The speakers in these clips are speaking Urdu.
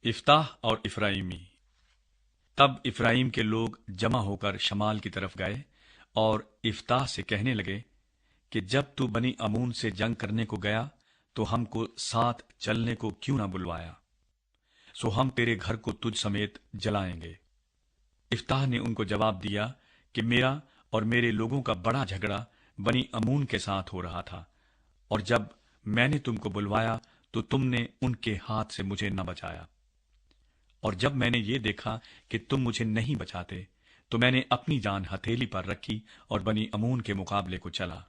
افتاح اور افرائیمی۔ تب افرائیم کے لوگ جمع ہو کر شمال کی طرف گئے اور افتاح سے کہنے لگے کہ جب تو بنی امون سے جنگ کرنے کو گیا تو ہم کو ساتھ چلنے کو کیوں نہ بلوایا؟ سو ہم تیرے گھر کو تجھ سمیت جلائیں گے۔ افتاح نے ان کو جواب دیا کہ میرا اور میرے لوگوں کا بڑا جھگڑا بنی امون کے ساتھ ہو رہا تھا، اور جب میں نے تم کو بلوایا تو تم نے ان کے ہاتھ سے مجھے نہ بچایا، اور جب میں نے یہ دیکھا کہ تم مجھے نہیں بچاتے تو میں نے اپنی جان ہتھیلی پر رکھی اور بنی امون کے مقابلے کو چلا،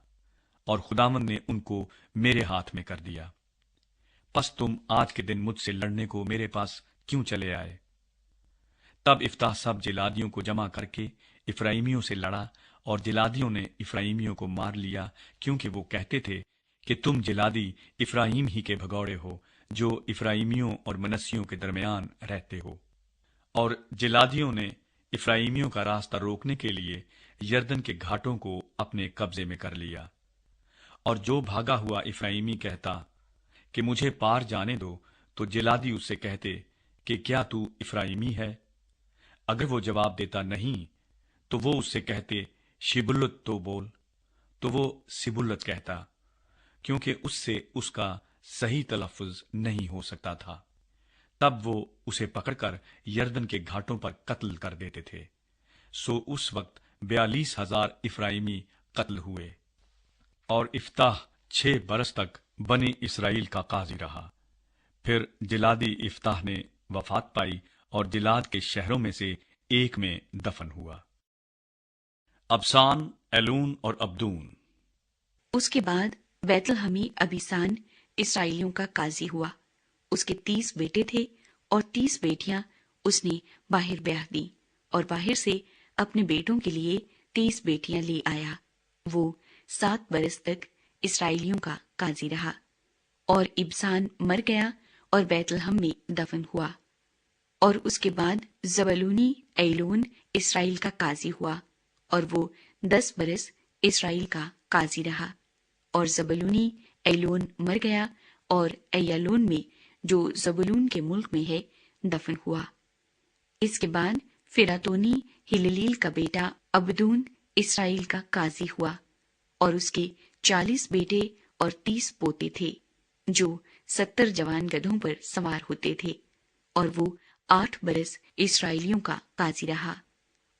اور خداوند نے ان کو میرے ہاتھ میں کر دیا۔ پس تم آج کے دن مجھ سے لڑنے کو میرے پاس کیوں چلے آئے؟ تب افتاح سب جلادیوں کو جمع کر کے افرائیمیوں سے لڑا، اور جلادیوں نے افرائیمیوں کو مار لیا، کیونکہ وہ کہتے تھے کہ تم جلادی افراہیم ہی کے بھگوڑے ہو جو افرائیمیوں اور منسیوں کے درمیان رہتے ہو۔ اور جلادیوں نے افرائیمیوں کا راستہ روکنے کے لیے یردن کے گھاٹوں کو اپنے قبضے میں کر لیا، اور جو بھاگا ہوا افرائیمی کہتا کہ مجھے پار جانے دو تو جلادی اس سے کہتے کہ کیا تو افرائیمی ہے؟ اگر وہ جواب دیتا نہیں تو وہ اس سے کہتے شبلت تو بول، تو وہ سبلت کہتا، کیونکہ اس سے اس کا صحیح تلفظ نہیں ہو سکتا تھا۔ تب وہ اسے پکڑ کر یردن کے گھاٹوں پر قتل کر دیتے تھے۔ سو اس وقت 42,000 افرائیمی قتل ہوئے۔ اور افتاح 6 برس تک بنی اسرائیل کا قاضی رہا۔ پھر جلادی افتاح نے وفات پائی اور جلاد کے شہروں میں سے ایک میں دفن ہوا۔ ابسان، ایلون اور ابدون۔ اس کے بعد بیت الحمی ابیسان اسرائیلیوں کا قاضی ہوا۔ اس کے 30 بیٹے تھے اور 30 بیٹیاں اس نے باہر بیاہ دیں، اور باہر سے اپنے بیٹوں کے لیے 30 بیٹیاں لے آیا۔ وہ 7 برس تک اسرائیلیوں کا قاضی رہا۔ اور ابسان مر گیا اور بیت الحم میں دفن ہوا۔ اور اس کے بعد زبلونی ایلون اسرائیل کا قاضی ہوا، اور وہ 10 برس اسرائیل کا قاضی رہا۔ اور زبلونی ایلون مر گیا اور ایالون میں جو زبلون کے ملک میں ہے دفن ہوا۔ اس کے بعد فراتونی ہللیل کا بیٹا عبدون اسرائیل کا قاضی ہوا، اور اس کے 40 بیٹے اور 30 پوتے تھے، جو 70 جوان گدھوں پر سوار ہوتے تھے، اور وہ 8 برس اسرائیلیوں کا قاضی رہا۔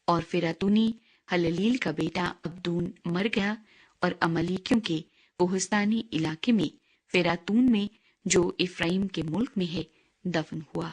اور فراتونی ہللیل کا بیٹا عبدون مر گیا اور عمالیکیوں کے کوہستانی علاقے میں فراتون میں جو افرایم کے ملک میں ہے دفن ہوا۔